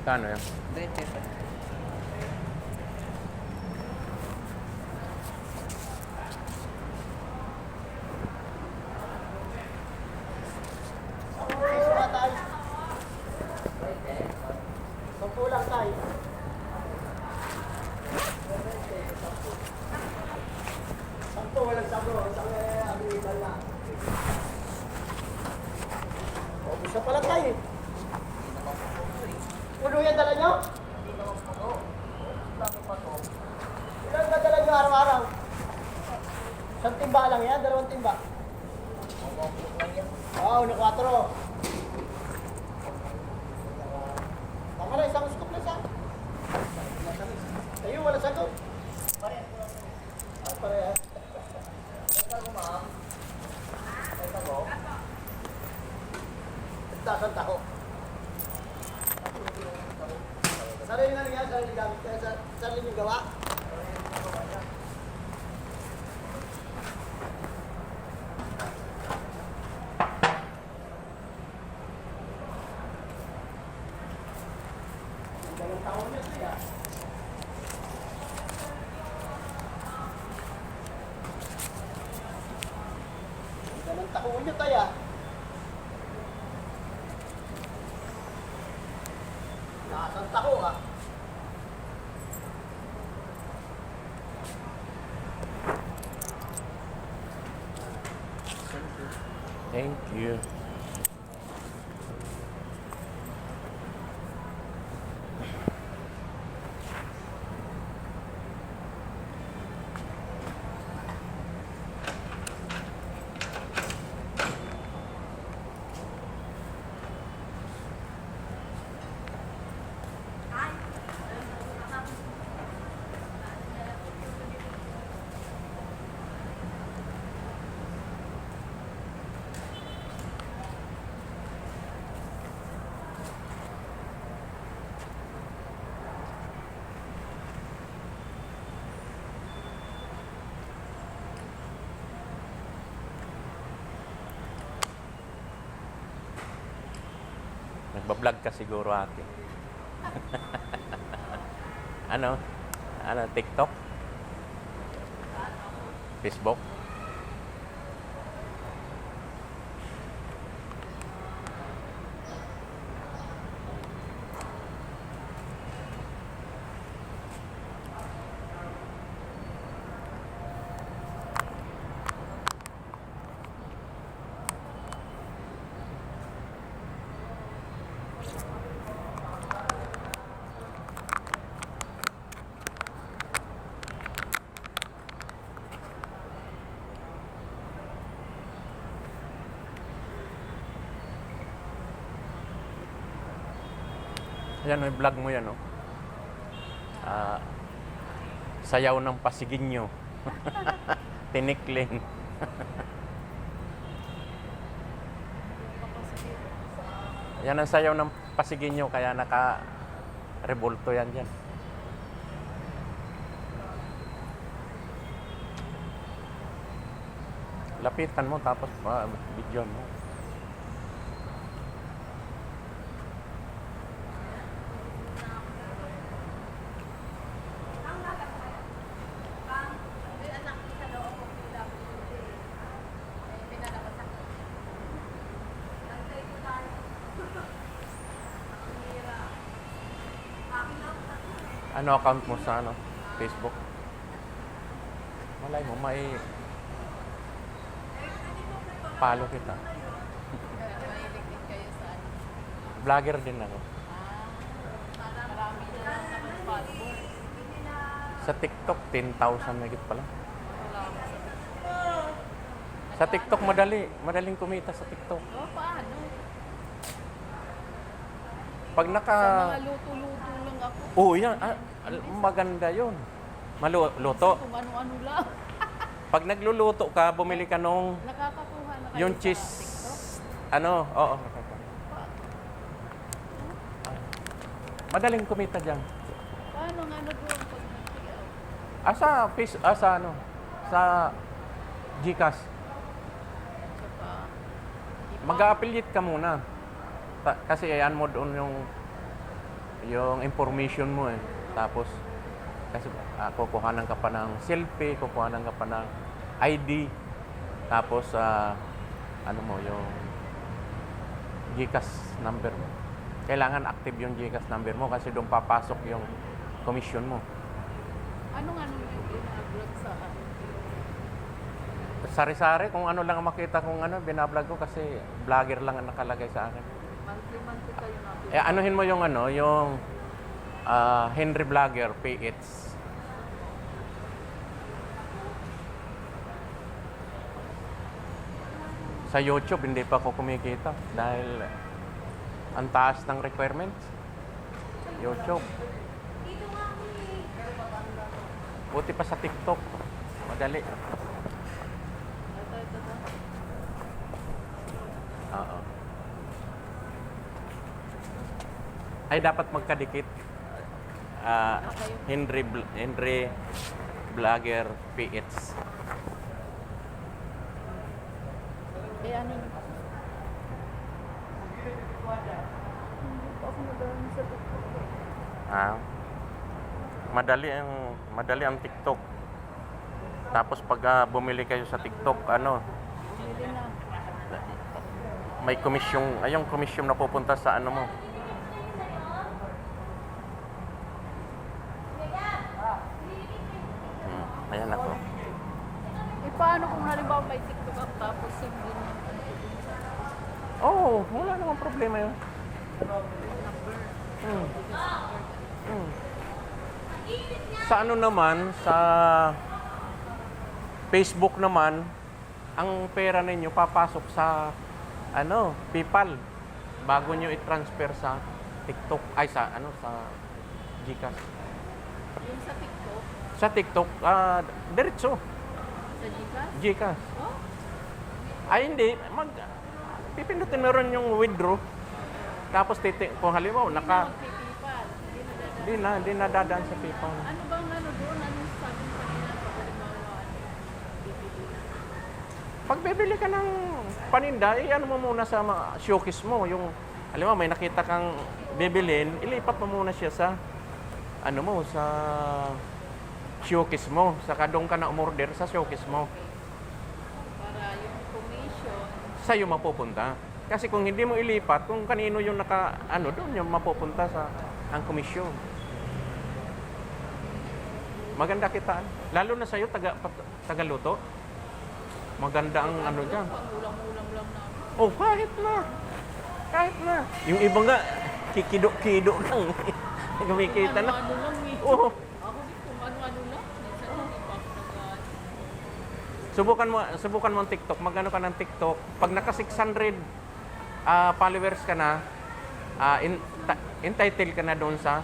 Magkano yan? 20 pa. Kulang tayo. Sampo, walang sampo. Sampo, amigal na. O, gusto pala tayo eh. Puno yan dala nyo? Ilan ba dala nyo araw-araw? Isang timba lang yan? Dalawang timba? Oo, 1-4. Tama na, isang scoop na siya. Ayun, wala sagot. Parehas. Tasan taho. Sarili na niya, sarili gamit. Kaya sarili yung gawa. Ang galang taon niya siya. Ang galang taon niya tayo. Tasan taho ah. Thank you. Nagbablog ka siguro ate. Ano? Ano? TikTok? Facebook? Ayan, may vlog mo yan, no? Sayaw ng Pasiginyo. Tinikling. Yan ang sayaw ng Pasiginyo, kaya naka-revolto yan dyan. Lapitan mo, tapos video mo. Ano account mo sa ano? Facebook? Malay mo, may palo kita. Mahilig din kayo sa ano? Vlogger din ako. Marami na lang naman followers. Sa TikTok, 10,000 na higit pala. Wala ako Sa TikTok, madaling kumita sa TikTok. Oh, paano? Pag Sa naka... mga luto-luto lang ako. Oo, yan. Maganda yun. Maluto. Kung ano-ano lang. Pag nagluluto ka, bumili ka nung Nakakakuha na kayo yung sa cheese. TikTok? Ano? Oo. Madaling kumita dyan. Paano nga nag-roll pag nag-pigaw? Sa ano? Sa GCash. Isa pa. Mag-a-affiliate ka muna. Kasi ayan mo doon yung yung information mo eh. Tapos, kasi kukuhanan ka pa ng selfie, kukuhanan ka pa ng ID. Tapos, ano mo, yung GCash number mo. Kailangan active yung GCash number mo kasi doon papasok yung commission mo. Anong yung ina-upload sa Sari-sari, kung ano lang ang makita kong binablog ko kasi vlogger lang ang nakalagay sa akin. monthly kayo na? Anuhin mo yung yung Henry Vlogger PH. Sa YouTube, hindi pa ako kumikita dahil ang taas ng requirements. YouTube. Buti pa sa TikTok. Madali. Oo. Ay, dapat magkadikit. Henry Vlogger PH. Eh, ano yun? Hindi pa ako nagawin sa TikTok. Madali ang TikTok. Tapos pag bumili kayo sa TikTok, Hindi na. may komisyon, yung komisyon na pupunta sa mo. Ayan ako. Eh, paano kung halimbawa may TikTok ako tapos hindi na Oh, wala namang problema yun. Sa naman, sa Facebook naman, ang pera ninyo papasok sa PayPal bago nyo i-transfer sa TikTok sa GCash. yung sa TikTok, Sa TikTok, diretso, sa Gcash? GCash. Oh? Ay hindi, pipindutin mo rin yung withdraw. Tapos kung halimbawa Magpipipal. Hindi na hindi na dadaan sa PayPal. Ano bang doon? Anong sabi mo kanina pag halimbawa bibili na? Pag bibili ka ng paninda, mo muna sa showcase mo. Yung, halimbawa, may nakita kang bibilin, ilipat mo muna siya sa, sa showcase mo. Saka doon ka na umorder sa showcase mo. Para yung commission, Sa'yo mapupunta. Kasi kung hindi mo ilipat, kung kanino yung doon yung mapupunta sa ang komisyon. Maganda kitaan. Lalo na sa'yo, tagaluto. Maganda ang dyan. pang-ulam-ulam lang na. Oh, kahit na. Kahit na. Yung iba nga, kikido-kido lang. Kumikita na. Ano lang eh. Oo. Ako din kung ano-ano lang. Minsan hindi pa ako Subukan mo ang TikTok. Magano ka ng TikTok. Pag naka 600 followers ka na, entitled ka na doon sa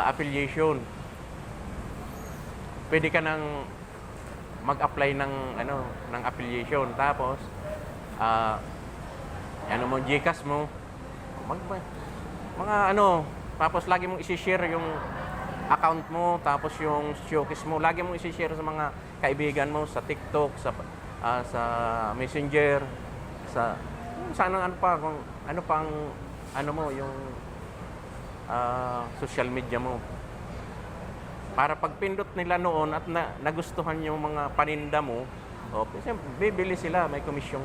affiliation. Pwede ka nang mag-apply ng affiliation. Tapos mo GCash mo. Tapos lagi mong i-share yung account mo, tapos yung showcase mo, lagi mong i-share sa mga kaibigan mo sa TikTok, sa Messenger, sa kung ano pang yung social media mo. Para pag pindot nila noon at nagustuhan yung mga paninda mo, bibili sila, may komisyon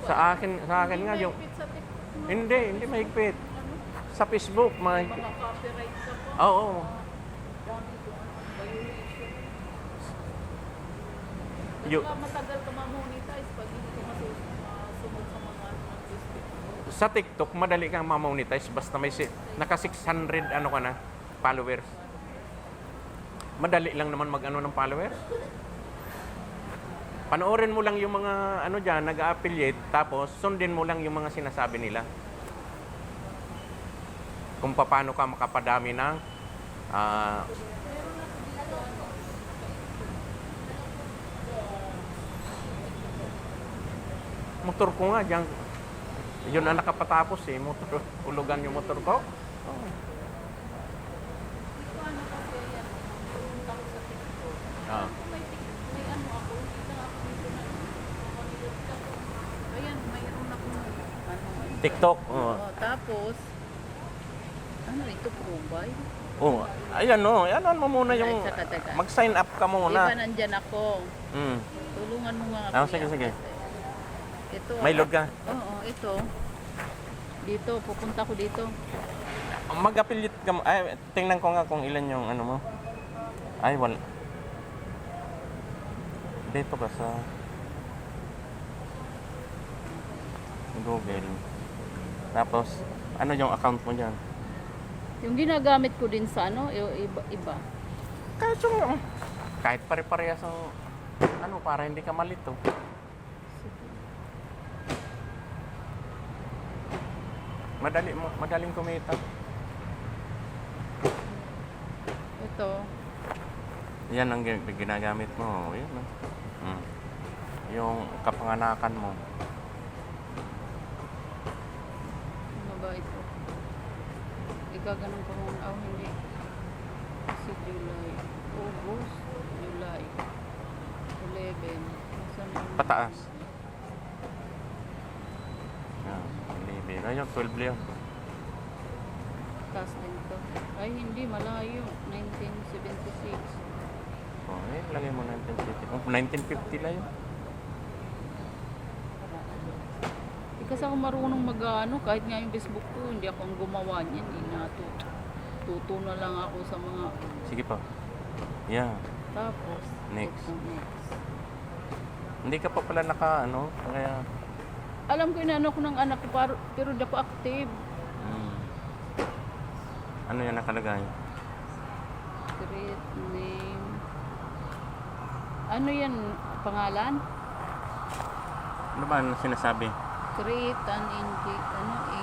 Sa akin nga yung sa TikTok. hindi mahigpit. Sa Facebook, Mga copyright ka po. Oo. Baka matagal ka ma-monetize pag hindi ka masunod sa mga artistic. Sa TikTok, madali kang ma-monetize basta may naka 600 followers. Madali lang naman ng followers. Panoorin mo lang yung mga dyan, nag-affiliate, tapos sundin mo lang yung mga sinasabi nila. Kung paano ka makapadami ng motor ko nga dyan. Yun ang nakapatapos motor. Hulugan yung motor ko. Oh. Paano kasi yan? Pumunta ko sa TikTok. Ah. May ako, hindi na ako dito na. Ayan, mayroon ako TikTok. Oh, tapos, ano ito, provide? Oh, ayan no. Ayan mo muna yung Ay, saka. mag-sign up ka Di ba muna. nandyan ako? Mm. Tulungan mo nga. Ah, kuya. sige, sige. Ito. May load ka. Oo, ito. Dito, pupunta ko dito. Mag-affiliate ka mo. Ay, tingnan ko nga kung ilan yung ano mo. Ay, wala. Dito ka sa Google. Tapos, ano yung account mo dyan? Yung ginagamit ko din sa ano, iba. Kahit pare-parehas ang ano, para hindi ka malito. Madaling kumita. Ito. Yan ang ginagamit mo. Yan. Yung kapanganakan mo. Ano ba ito? Igaganon ko muna. Oh, hindi. Si July. August. July. 11. Nasaan yung... Pataas. Yan. Ayun, 12 yun. Taas din to. Ay, hindi. Malayo. 1976. Oh, lagay mo 1950. Oh, 1950 lang yun. Kasi ako marunong mag-ano, kahit nga yung Facebook ko, hindi ako ang gumawa niyan. Tuto na lang ako sa mga... Sige pa. Yeah. Tapos, Next. ito, next. Hindi ka pa pala naka, ano, kaya... Alam ko inaano ko ng anak ko, pero di ako active. Ano yan nakalagay? Create name. Ano yan? Pangalan? Ano ba ang sinasabi? Create an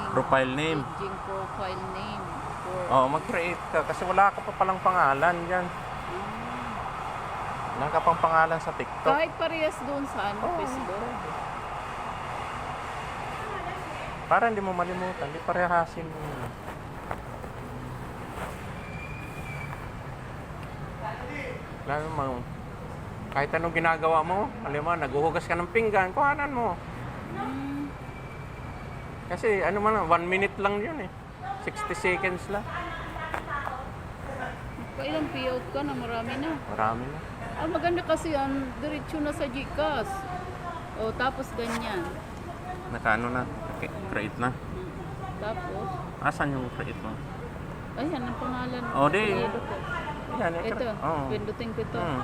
Profile name. engaging profile name. For, Oo, mag-create ka kasi wala ka pa palang pangalan dyan. Wala ka pang pangalan sa TikTok. kahit parehas doon sa ano, Facebook. Para hindi mo malimutan, hindi parehasin mo. Lalo mo, kahit anong ginagawa mo, alam mo, naghuhugas ka ng pinggan, kuhanan mo. Kasi ano man, 1 minute lang yun eh. 60 seconds lang. Kailang payout ka na, marami na. Marami na. Ang maganda kasi yan, diretso na sa GCash. O, tapos ganyan. Nakaano na, create na. Tapos, Asan yung create mo? ayan ang pangalan. Oh, di. Apelyido ko. Yan, Ito, Oo. pindutin ko ito. Hmm.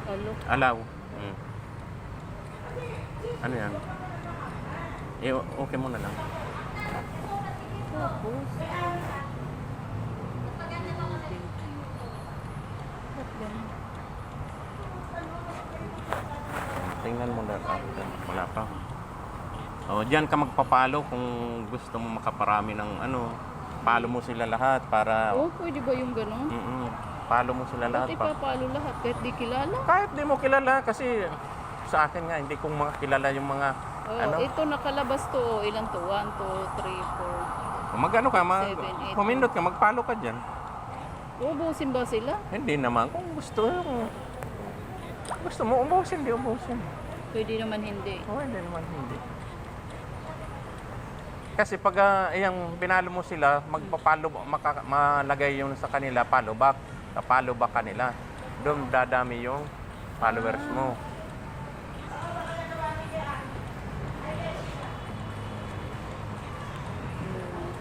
Alok. Allow. Ano yan? Okay mo na lang. Tapos, ba't ganun? Tingnan mo na. Wala pa. Diyan ka magpapalo kung gusto mo makaparami ng ano. Palo mo sila lahat para... Oh, pwede ba yung gano'n? Palo mo sila Ba't lahat pa. ipapalo lahat kahit di kilala? Kahit di mo kilala kasi sa akin nga hindi kong mga kilala yung mga Oh, ano. ito nakalabas to. Ilan to? 1, 2, 3, 4. Mag-ano ka, 7, 8. pumindot ka, magpalo ka dyan. Ubusin ba sila? Hindi naman. Kung gusto mo, ubusin, di ubusin. Pwede naman hindi. Hindi naman hindi. Kasi pag yung pinalo mo sila, magpapalo, malagay yung sa kanila, follow back kanila. Doon dadami yung followers mo.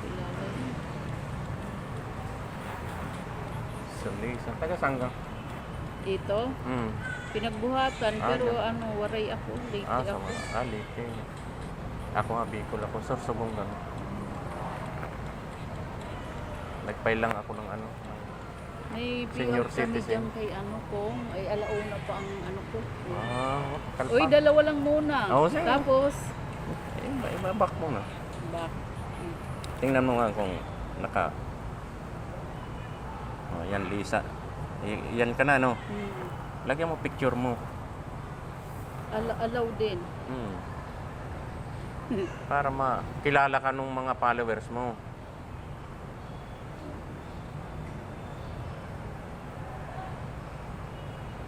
Kilala yun. Saan taga saan ka? Dito, pinagbuhatan, Ah, pero yan. ano, waray ako. Late Sa ako. mga Leyte. Ako nga, Bicol ako. Sorsogon lang. Nag-file lang ako ng ano. May Senior payout kami citizen. dyan kay ano ko. Ay, alauna pa ang ano ko. Kalpa. Uy, dalawa lang muna. Oo, sige. Tapos, Back mo na. back. Tingnan mo nga kung naka... yan, Lisa. Yan ka na, no? Lagyan mo picture mo. Allow din. Para makilala ka nung mga followers mo.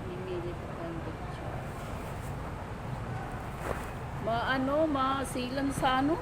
Mimili pa tayong picture. masilan sa ano.